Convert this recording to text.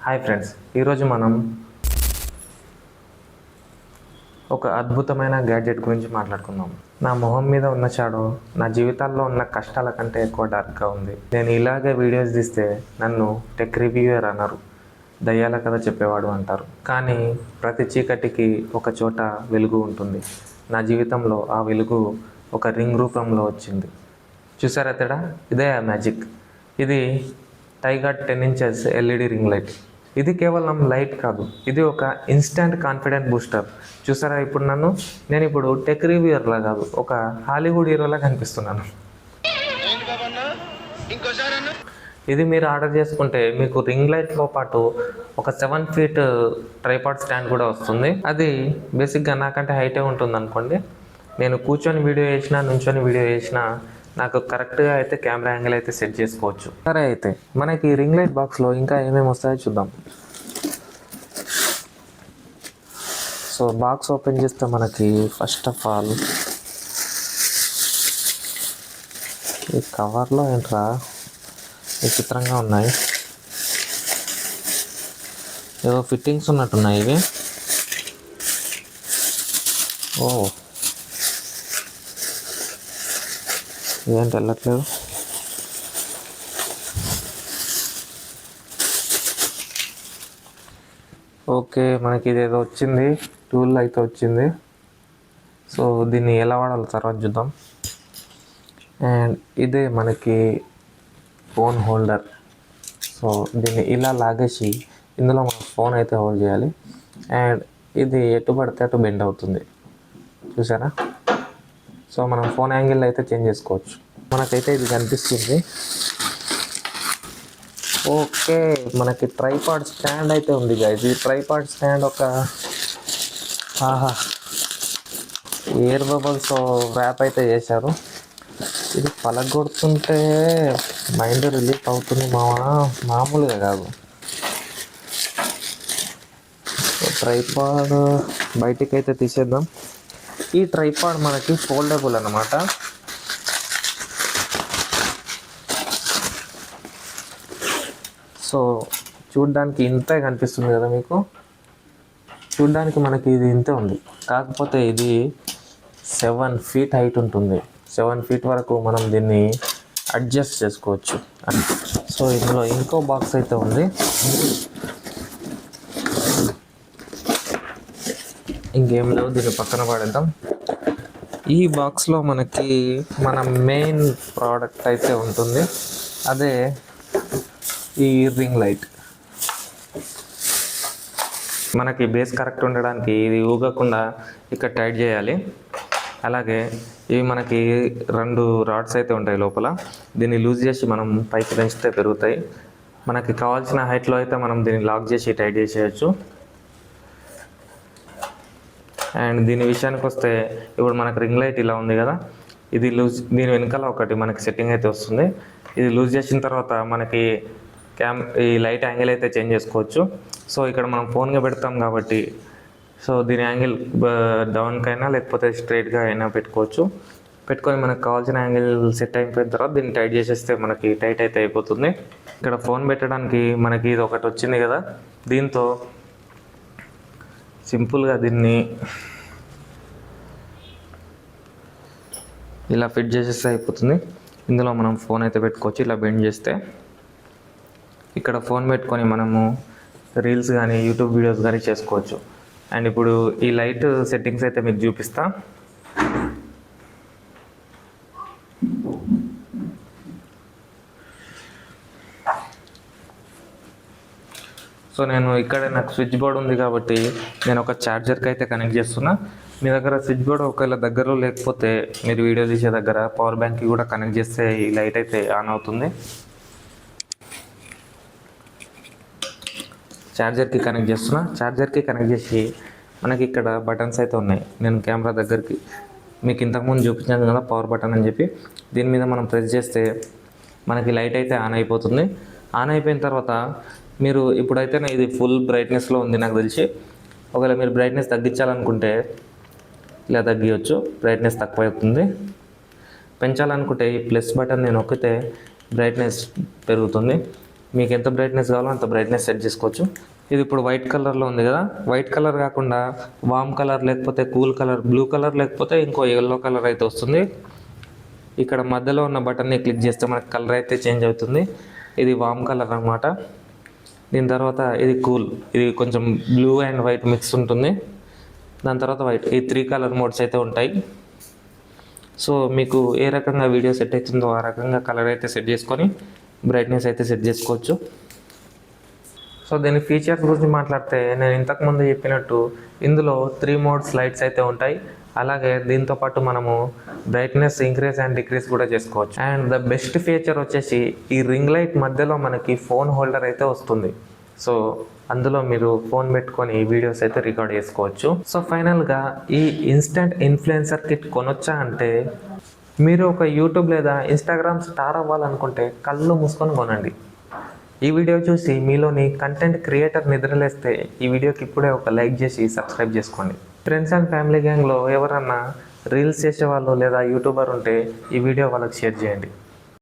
Hi friends, ఈరోజు మనం ఒక అద్భుతమైన గ్యాడ్జెట్ గురించి మాట్లాడుకుందాం. నా మొహం మీద ఉన్న షాడో నా జీవితాల్లో ఉన్న కష్టాల కంటే ఎక్కువ డార్క్గా ఉంది. నేను ఇలాగే వీడియోస్ తీస్తే నన్ను టెక్ రివ్యూయర్ అన్నారు, దయ్యాల కథ చెప్పేవాడు అంటారు. కానీ ప్రతి చీకటికి ఒక చోట వెలుగు ఉంటుంది. నా జీవితంలో ఆ వెలుగు ఒక రింగ్ రూపంలో వచ్చింది. చూసారా తేడా? ఇదే మ్యాజిక్. ఇది tiger 10 inches LED ring light. ఇది కేవలం లైట్ కాదు, ఇది ఒక ఇన్స్టెంట్ కాన్ఫిడెంట్ బూస్టర్. చూసారా ఇప్పుడు నేను ఇప్పుడు టెక్ రివ్యూయర్లా కాదు, ఒక హాలీవుడ్ హీరోలా కనిపిస్తున్నాను. ఇది మీరు ఆర్డర్ చేసుకుంటే మీకు రింగ్ లైట్తో పాటు ఒక 7 feet ట్రైపాడ్ స్టాండ్ కూడా వస్తుంది. అది బేసిక్గా నాకంటే హైటే ఉంటుంది అనుకోండి. నేను కూర్చొని వీడియో చేసినా, నుంచొని వీడియో చేసినా నాకు కరెక్ట్గా అయితే కెమెరా యాంగిల్ అయితే సెట్ చేసుకోవచ్చు. సరే, అయితే మనకి రింగ్ లైట్ బాక్స్లో ఇంకా ఏమేమి వస్తాయో చూద్దాం. సో బాక్స్ ఓపెన్ చేస్తే మనకి ఫస్ట్ ఆఫ్ ఆల్ ఈ కవర్లో ఏంట్రా విచిత్రంగా ఉన్నాయి, ఏవో ఫిట్టింగ్స్ ఉన్నట్టున్నాయి ఇవి. ఓ, ఏంటి వెళ్ళట్లేదు? ఓకే, మనకి ఇదేదో వచ్చింది, టూల్ అయితే వచ్చింది. సో దీన్ని ఎలా వాడాలో తర్వాత చూద్దాం. అండ్ ఇదే మనకి ఫోన్ హోల్డర్. సో దీన్ని ఇలా లాగేసి ఇందులో మన ఫోన్ అయితే హోల్డ్ చేయాలి. అండ్ ఇది ఎటు పడితే అటు బెండ్ అవుతుంది, చూసారా? సో మనం ఫోన్ యాంగిల్ అయితే చేంజ్ చేసుకోవచ్చు. మనకైతే ఇది కనిపిస్తుంది. ఓకే, మనకి ట్రైపాడ్ స్టాండ్ అయితే ఉంది గైస్. ఈ ట్రైపాడ్ స్టాండ్ ఒక ఎయిర్ బబుల్స్ ర్యాప్ అయితే చేశారు. ఇది పలగొడుతుంటే మైండ్ రిలీఫ్ అవుతుంది మామూలుగా కాదు. ట్రైపాడ్ బయటికి అయితే తీసేద్దాం. ఈ ట్రైపాడ్ మనకి ఫోల్డబుల్ అన్నమాట. సో చూడ్డానికి ఇంతే కనిపిస్తుంది కదా మీకు. చూడ్డానికి మనకి ఇది ఇంతే ఉంది, కాకపోతే ఇది 7 feet హైట్ ఉంటుంది. 7 feet వరకు మనం దీన్ని అడ్జస్ట్ చేసుకోవచ్చు. సో ఇందులో ఇంకో బాక్స్ అయితే ఉంది. ఇంకేం లేవు, దీన్ని పక్కన పడేద్దాం. ఈ బాక్స్లో మనకి మన మెయిన్ ప్రోడక్ట్ అయితే ఉంటుంది, అదే ఈ రింగ్ లైట్. మనకి బేస్ కరెక్ట్ ఉండడానికి ఇది ఊగకుండా ఇక్కడ టైట్ చేయాలి. అలాగే ఇవి మనకి 2 రాడ్స్ అయితే ఉంటాయి లోపల. దీన్ని లూజ్ చేసి మనం పైకి పెంచితే పెరుగుతాయి. మనకి కావాల్సిన హైట్లో అయితే మనం దీన్ని లాక్ చేసి టైట్ చేసేయచ్చు. అండ్ దీని విషయానికి వస్తే ఇప్పుడు మనకు రింగ్ లైట్ ఇలా ఉంది కదా, ఇది లూజ్, దీని వెనకాల ఒకటి మనకి సెట్టింగ్ అయితే వస్తుంది. ఇది లూజ్ చేసిన తర్వాత మనకి ఈ లైట్ యాంగిల్ అయితే చేంజ్ చేసుకోవచ్చు. సో ఇక్కడ మనం ఫోన్గా పెడతాం కాబట్టి సో దీని యాంగిల్ డౌన్కైనా లేకపోతే స్ట్రైట్గా అయినా పెట్టుకోవచ్చు. పెట్టుకొని మనకు కావాల్సిన యాంగిల్ సెట్ అయిపోయిన తర్వాత దీన్ని టైట్ చేసేస్తే మనకి టైట్ అయితే అయిపోతుంది. ఇక్కడ ఫోన్ పెట్టడానికి మనకి ఇది ఒకటి వచ్చింది కదా, దీంతో సింపుల్గా దీన్ని ఇలా ఫిట్ చేసేస్తే అయిపోతుంది. ఇందులో మనం ఫోన్ అయితే పెట్టుకోవచ్చు. ఇలా బెండ్ చేస్తే ఇక్కడ ఫోన్ పెట్టుకొని మనము రీల్స్ కానీ యూట్యూబ్ వీడియోస్ కానీ చేసుకోవచ్చు. అండ్ ఇప్పుడు ఈ లైట్ సెట్టింగ్స్ అయితే మీకు చూపిస్తా. సో నేను ఇక్కడ నాకు స్విచ్ బోర్డ్ ఉంది కాబట్టి నేను ఒక ఛార్జర్కి అయితే కనెక్ట్ చేస్తున్నా. మీ దగ్గర స్విచ్ బోర్డ్ ఒకవేళ దగ్గరలో లేకపోతే మీరు వీడియో తీసే దగ్గర పవర్ బ్యాంక్కి కూడా కనెక్ట్ చేస్తే ఈ లైట్ అయితే ఆన్ అవుతుంది. ఛార్జర్కి కనెక్ట్ చేస్తున్నా. ఛార్జర్కి కనెక్ట్ చేసి మనకి ఇక్కడ బటన్స్ అయితే ఉన్నాయి. నేను కెమెరా దగ్గరికి మీకు ఇంతకుముందు చూపించాను కదా పవర్ బటన్ అని చెప్పి, దీని మీద మనం ప్రెస్ చేస్తే మనకి లైట్ అయితే ఆన్ అయిపోతుంది. ఆన్ అయిపోయిన తర్వాత మీరు ఇప్పుడైతే ఇది ఫుల్ బ్రైట్నెస్లో ఉంది నాకు తెలిసి. ఒకవేళ మీరు బ్రైట్నెస్ తగ్గించాలనుకుంటే ఇలా తగ్గించవచ్చు, బ్రైట్నెస్ తక్కువ అవుతుంది. పెంచాలనుకుంటే ఈ ప్లస్ బటన్ నేను నొక్కితే బ్రైట్నెస్ పెరుగుతుంది. మీకు ఎంత బ్రైట్నెస్ కావాలో అంత బ్రైట్నెస్ సెట్ చేసుకోవచ్చు. ఇది ఇప్పుడు వైట్ కలర్లో ఉంది కదా, వైట్ కలర్ కాకుండా వామ్ కలర్ లేకపోతే కూల్ కలర్, బ్లూ కలర్ లేకపోతే ఇంకో ఎల్లో కలర్ అయితే వస్తుంది. ఇక్కడ మధ్యలో ఉన్న బటన్ని క్లిక్ చేస్తే మనకి కలర్ అయితే చేంజ్ అవుతుంది. ఇది వామ్ కలర్ అన్నమాట. దీని తర్వాత ఇది కూల్, ఇది కొంచెం బ్లూ అండ్ వైట్ మిక్స్ ఉంటుంది. దాని తర్వాత వైట్, ఈ 3 కలర్ మోడ్స్ అయితే ఉంటాయి. సో మీకు ఏ రకంగా వీడియో సెట్ అవుతుందో ఆ రకంగా కలర్ అయితే సెట్ చేసుకొని బ్రైట్నెస్ అయితే సెట్ చేసుకోవచ్చు. సో దీని ఫీచర్స్ గురించి మాట్లాడితే నేను ఇంతకుముందు చెప్పినట్టు ఇందులో 3 మోడ్స్ లైట్స్ అయితే ఉంటాయి. అలాగే దీంతోపాటు మనము బ్రైట్నెస్ ఇంక్రీజ్ అండ్ డిక్రీజ్ కూడా చేసుకోవచ్చు. అండ్ ద బెస్ట్ ఫీచర్ వచ్చేసి ఈ రింగ్ లైట్ మధ్యలో మనకి ఫోన్ హోల్డర్ అయితే వస్తుంది. సో అందులో మీరు ఫోన్ పెట్టుకొని వీడియోస్ అయితే రికార్డ్ చేసుకోవచ్చు. సో ఫైనల్గా ఈ ఇన్స్టెంట్ ఇన్ఫ్లుయెన్సర్ కిట్ కొనొచ్చా అంటే, మీరు ఒక యూట్యూబ్ లేదా ఇన్స్టాగ్రామ్ స్టార్ అవ్వాలనుకుంటే కళ్ళు మూసుకొని కొనండి. ఈ వీడియో చూసి మీలోని కంటెంట్ క్రియేటర్ నిద్రలేస్తే ఈ వీడియోకి ఇప్పుడే ఒక లైక్ చేసి సబ్స్క్రైబ్ చేసుకోండి. ఫ్రెండ్స్ అండ్ ఫ్యామిలీ గ్యాంగ్లో ఎవరన్నా రీల్స్ చేసేవాళ్ళు లేదా యూట్యూబర్ ఉంటే ఈ వీడియో వాళ్ళకి షేర్ చేయండి.